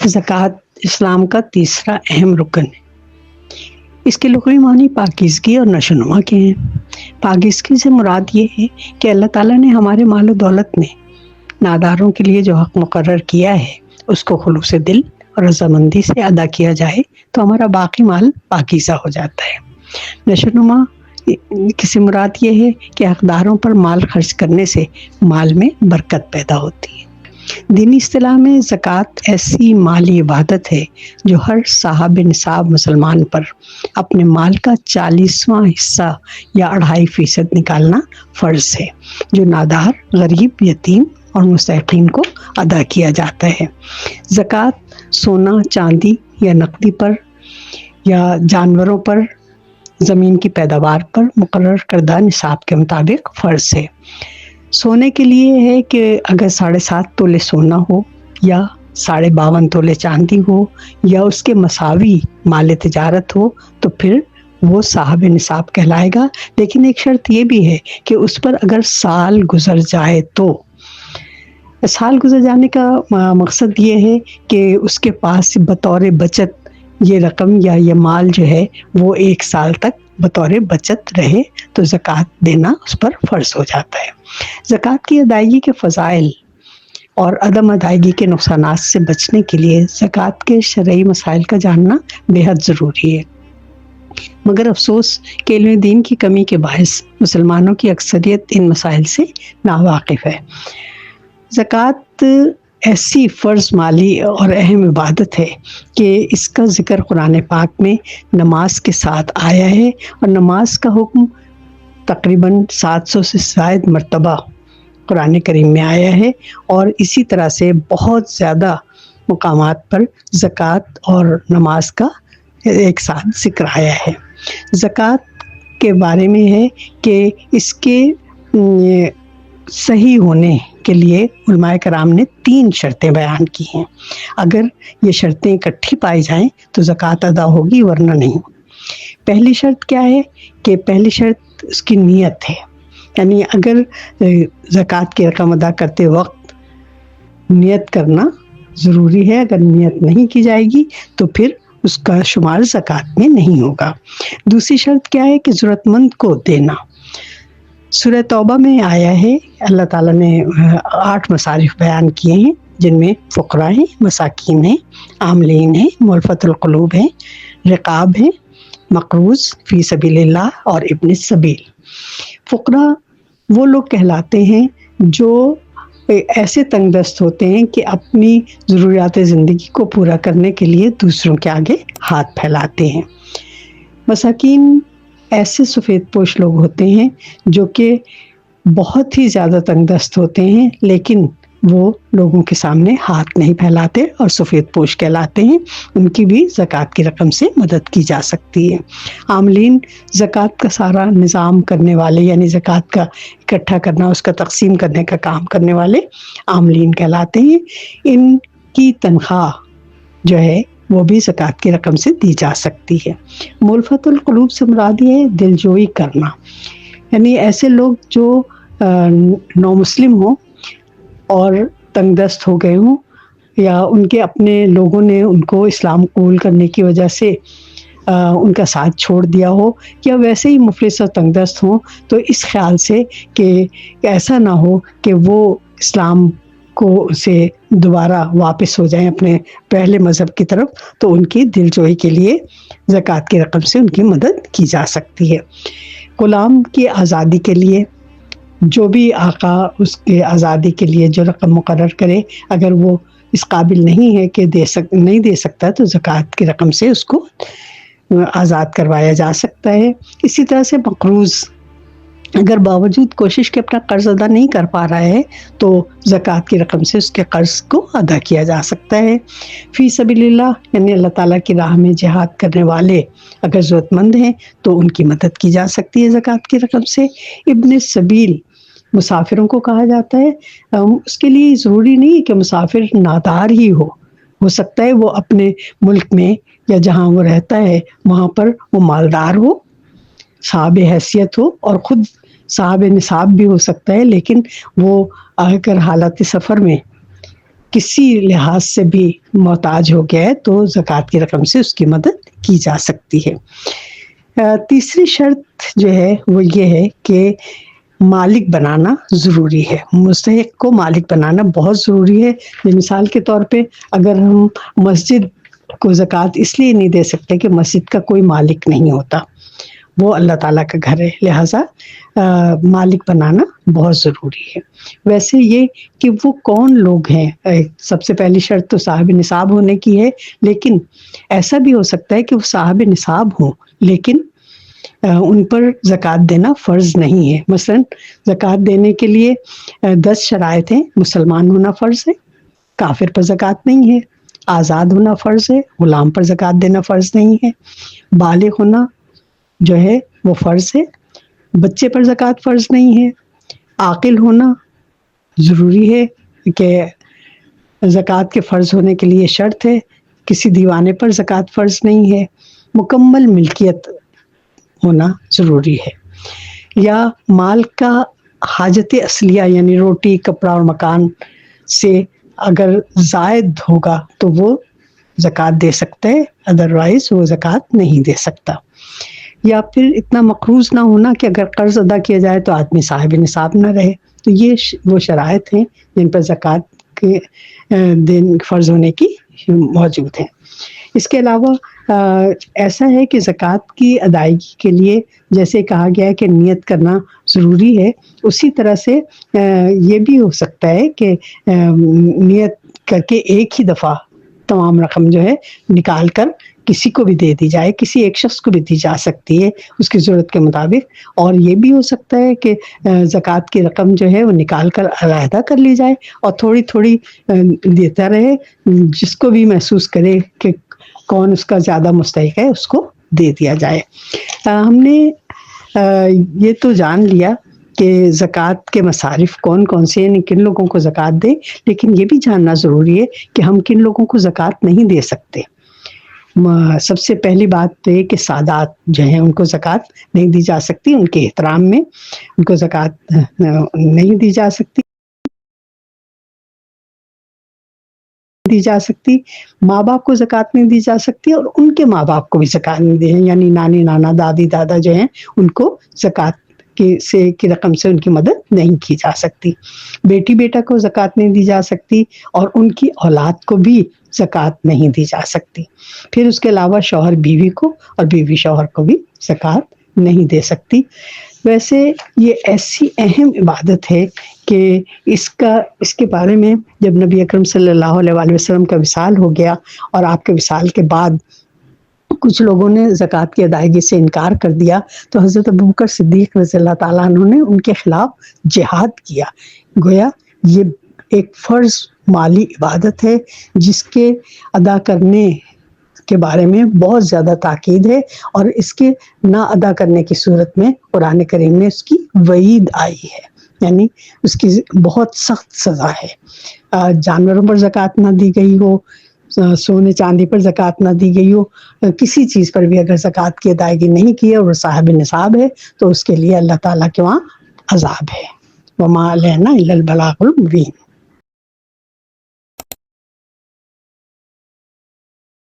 زکوٰۃ اسلام کا تیسرا اہم رکن ہے۔ اس کے لغوی معنی پاکیزگی اور نشوونما کے ہیں۔ پاکیزگی سے مراد یہ ہے کہ اللہ تعالیٰ نے ہمارے مال و دولت میں ناداروں کے لیے جو حق مقرر کیا ہے اس کو خلوص دل اور رضامندی سے ادا کیا جائے تو ہمارا باقی مال پاکیزہ ہو جاتا ہے۔ نشوونما کسی مراد یہ ہے کہ حقداروں پر مال خرچ کرنے سے مال میں برکت پیدا ہوتی ہے۔ دینی اصطلاح میں زکوٰۃ ایسی مالی عبادت ہے جو ہر صاحب نصاب مسلمان پر اپنے مال کا 40واں حصہ یا 2.5% نکالنا فرض ہے، جو نادار، غریب، یتیم اور مستحقین کو ادا کیا جاتا ہے۔ زکوٰۃ سونا، چاندی یا نقدی پر یا جانوروں پر، زمین کی پیداوار پر مقرر کردہ نصاب کے مطابق فرض ہے۔ سونے کے لیے ہے کہ اگر 7.5 تولے سونا ہو یا 52.5 تولے چاندی ہو یا اس کے مساوی مال تجارت ہو تو پھر وہ صاحب نصاب کہلائے گا، لیکن ایک شرط یہ بھی ہے کہ اس پر اگر سال گزر جائے تو۔ سال گزر جانے کا مقصد یہ ہے کہ اس کے پاس بطور بچت یہ رقم یا یہ مال جو ہے وہ 1 سال تک بطور بچت رہے تو زکوٰۃ دینا اس پر فرض ہو جاتا ہے۔ زکوٰۃ کی ادائیگی کے فضائل اور عدم ادائیگی کے نقصانات سے بچنے کے لیے زکوٰۃ کے شرعی مسائل کا جاننا بے حد ضروری ہے، مگر افسوس کہ علم دین کی کمی کے باعث مسلمانوں کی اکثریت ان مسائل سے ناواقف ہے۔ زکوٰۃ ایسی فرض مالی اور اہم عبادت ہے کہ اس کا ذکر قرآن پاک میں نماز کے ساتھ آیا ہے، اور نماز کا حکم تقریباً 700 سے زائد مرتبہ قرآن کریم میں آیا ہے، اور اسی طرح سے بہت زیادہ مقامات پر زکوٰۃ اور نماز کا ایک ساتھ ذکر آیا ہے۔ زکوٰۃ کے بارے میں ہے کہ اس کے صحیح ہونے کے لیے علماء کرام نے 3 شرطیں بیان کی ہیں۔ اگر یہ شرطیں اکٹھی پائی جائیں تو زکوٰۃ ادا ہوگی، ورنہ نہیں۔ پہلی شرط کیا ہے کہ پہلی شرط اس کی نیت ہے، یعنی اگر زکوٰۃ کی رقم ادا کرتے وقت نیت کرنا ضروری ہے، اگر نیت نہیں کی جائے گی تو پھر اس کا شمار زکوٰۃ میں نہیں ہوگا۔ دوسری شرط کیا ہے کہ ضرورت مند کو دینا۔ سورہ توبہ میں آیا ہے، اللہ تعالیٰ نے 8 مصارف بیان کیے ہیں، جن میں فقراء ہیں، مساکین ہیں، عاملین ہیں، مؤلفۃ القلوب ہیں، رقاب ہیں، مقروض فی سبیل اللہ اور ابن السبیل۔ فقراء وہ لوگ کہلاتے ہیں جو ایسے تنگ دست ہوتے ہیں کہ اپنی ضروریات زندگی کو پورا کرنے کے لیے دوسروں کے آگے ہاتھ پھیلاتے ہیں۔ مساکین ایسے سفید پوش لوگ ہوتے ہیں جو کہ بہت ہی زیادہ تنگ دست ہوتے ہیں، لیکن وہ لوگوں کے سامنے ہاتھ نہیں پھیلاتے اور سفید پوش کہلاتے ہیں، ان کی بھی زکوٰۃ کی رقم سے مدد کی جا سکتی ہے۔ عاملین زکوٰۃ کا سارا نظام کرنے والے، یعنی زکوٰۃ کا اکٹھا کرنا، اس کا تقسیم کرنے کا کام کرنے والے عاملین کہلاتے ہیں۔ ان کی تنخواہ جو ہے وہ بھی زکوٰۃ کی رقم سے دی جا سکتی ہے۔ مؤلفۃ القلوب سے مراد یہ ہے دل جوئی کرنا، یعنی ایسے لوگ جو نو مسلم ہوں اور تنگ دست ہو گئے ہوں، یا ان کے اپنے لوگوں نے ان کو اسلام قبول کرنے کی وجہ سے ان کا ساتھ چھوڑ دیا ہو، یا ویسے ہی مفلس اور تنگ دست ہوں، تو اس خیال سے کہ ایسا نہ ہو کہ وہ اسلام کو سے دوبارہ واپس ہو جائیں اپنے پہلے مذہب کی طرف، تو ان کی دل جوئی کے لیے زکوٰۃ کی رقم سے ان کی مدد کی جا سکتی ہے۔ غلام کی آزادی کے لیے جو بھی آقا اس کے آزادی کے لیے جو رقم مقرر کرے، اگر وہ اس قابل نہیں ہے کہ نہیں دے سکتا تو زکوٰۃ کی رقم سے اس کو آزاد کروایا جا سکتا ہے۔ اسی طرح سے مقروض اگر باوجود کوشش کے اپنا قرض ادا نہیں کر پا رہا ہے تو زکوٰۃ کی رقم سے اس کے قرض کو ادا کیا جا سکتا ہے۔ فی سبیل اللہ یعنی اللہ تعالیٰ کی راہ میں جہاد کرنے والے اگر ضرورت مند ہیں تو ان کی مدد کی جا سکتی ہے زکوٰۃ کی رقم سے۔ ابن سبیل مسافروں کو کہا جاتا ہے، اس کے لیے ضروری نہیں کہ مسافر نادار ہی ہو سکتا ہے وہ اپنے ملک میں یا جہاں وہ رہتا ہے وہاں پر وہ مالدار ہو، صاحب حیثیت ہو اور خود صاحب نصاب بھی ہو سکتا ہے، لیکن وہ اگر حالت سفر میں کسی لحاظ سے بھی محتاج ہو گیا ہے تو زکوٰۃ کی رقم سے اس کی مدد کی جا سکتی ہے۔ تیسری شرط جو ہے وہ یہ ہے کہ مالک بنانا ضروری ہے، مستحق کو مالک بنانا بہت ضروری ہے۔ مثال کے طور پہ اگر ہم مسجد کو زکوٰۃ اس لیے نہیں دے سکتے کہ مسجد کا کوئی مالک نہیں ہوتا، وہ اللہ تعالیٰ کا گھر ہے، لہٰذا مالک بنانا بہت ضروری ہے۔ ویسے یہ کہ وہ کون لوگ ہیں، سب سے پہلی شرط تو صاحب نصاب ہونے کی ہے، لیکن ایسا بھی ہو سکتا ہے کہ وہ صاحب نصاب ہوں لیکن ان پر زکوٰۃ دینا فرض نہیں ہے۔ مثلا زکوٰۃ دینے کے لیے 10 شرائط ہیں۔ مسلمان ہونا فرض ہے، کافر پر زکوٰۃ نہیں ہے، آزاد ہونا فرض ہے، غلام پر زکوٰۃ دینا فرض نہیں ہے، بالغ ہونا جو ہے وہ فرض ہے، بچے پر زکوٰۃ فرض نہیں ہے، عاقل ہونا ضروری ہے کہ زکوٰۃ کے فرض ہونے کے لیے شرط ہے، کسی دیوانے پر زکوٰۃ فرض نہیں ہے، مکمل ملکیت ہونا ضروری ہے، یا مال کا حاجت اصلیہ یعنی روٹی کپڑا اور مکان سے اگر زائد ہوگا تو وہ زکوٰۃ دے سکتا ہے، ادروائز وہ زکوٰۃ نہیں دے سکتا۔ یا پھر اتنا مقروض نہ ہونا کہ اگر قرض ادا کیا جائے تو آدمی صاحب نصاب نہ رہے۔ تو یہ وہ شرائط ہیں جن پر زکوٰۃ کے دن فرض ہونے کی موجود ہیں۔ اس کے علاوہ ایسا ہے کہ زکوٰۃ کی ادائیگی کے لیے جیسے کہا گیا ہے کہ نیت کرنا ضروری ہے، اسی طرح سے یہ بھی ہو سکتا ہے کہ نیت کر کے ایک ہی دفعہ تمام رقم جو ہے نکال کر کسی کو بھی دے دی جائے، کسی ایک شخص کو بھی دی جا سکتی ہے اس کی ضرورت کے مطابق۔ اور یہ بھی ہو سکتا ہے کہ زکوٰۃ کی رقم جو ہے وہ نکال کر علیحدہ کر لی جائے اور تھوڑی تھوڑی دیتا رہے، جس کو بھی محسوس کرے کہ کون اس کا زیادہ مستحق ہے اس کو دے دیا جائے۔ ہم نے یہ تو جان لیا کہ زکوٰۃ کے مصارف کون کون سے ہیں، کن لوگوں کو زکوٰۃ دیں، لیکن یہ بھی جاننا ضروری ہے کہ ہم کن لوگوں کو زکوٰۃ نہیں دے سکتے۔ سب سے پہلی بات تو یہ کہ سادات جو ہیں ان کو زکوٰۃ نہیں دی جا سکتی، ان کے احترام میں ان کو زکوٰۃ نہیں دی جا سکتی۔ ماں باپ کو زکوٰۃ نہیں دی جا سکتی اور ان کے ماں باپ کو بھی زکوٰۃ نہیں دی، یعنی نانی نانا دادی دادا جو ہیں ان کو زکوٰۃ کی رقم سے ان کی مدد نہیں کی جا سکتی۔ بیٹی بیٹا کو زکوٰۃ نہیں دی جا سکتی اور ان کی اولاد کو بھی زکوٰۃ نہیں دی جا سکتی۔ پھر اس کے علاوہ شوہر بیوی کو اور بیوی شوہر کو بھی زکوٰۃ نہیں دے سکتی۔ ویسے یہ ایسی اہم عبادت ہے کہ اس کے بارے میں جب نبی اکرم صلی اللہ علیہ وآلہ وسلم کا وصال ہو گیا اور آپ کے وصال کے بعد کچھ لوگوں نے زکوٰۃ کی ادائیگی سے انکار کر دیا تو حضرت ابوبکر صدیق رضی اللہ تعالیٰ عنہ نے ان کے خلاف جہاد کیا۔ گویا یہ ایک فرض مالی عبادت ہے جس کے ادا کرنے کے بارے میں بہت زیادہ تاکید ہے، اور اس کے نہ ادا کرنے کی صورت میں قرآن کریم میں اس کی وعید آئی ہے، یعنی اس کی بہت سخت سزا ہے۔ جانوروں پر زکوٰۃ نہ دی گئی ہو، سونے چاندی پر زکوٰۃ نہ دی گئی ہو، کسی چیز پر بھی اگر زکوٰۃ کی ادائیگی نہیں کی ہے اور صاحب نصاب ہے تو اس کے لیے اللہ تعالیٰ کے وہاں عذاب ہے۔ وَمَا عَلَيْنَا إِلَّا الْبَلَاغُ الْمُبِينُ۔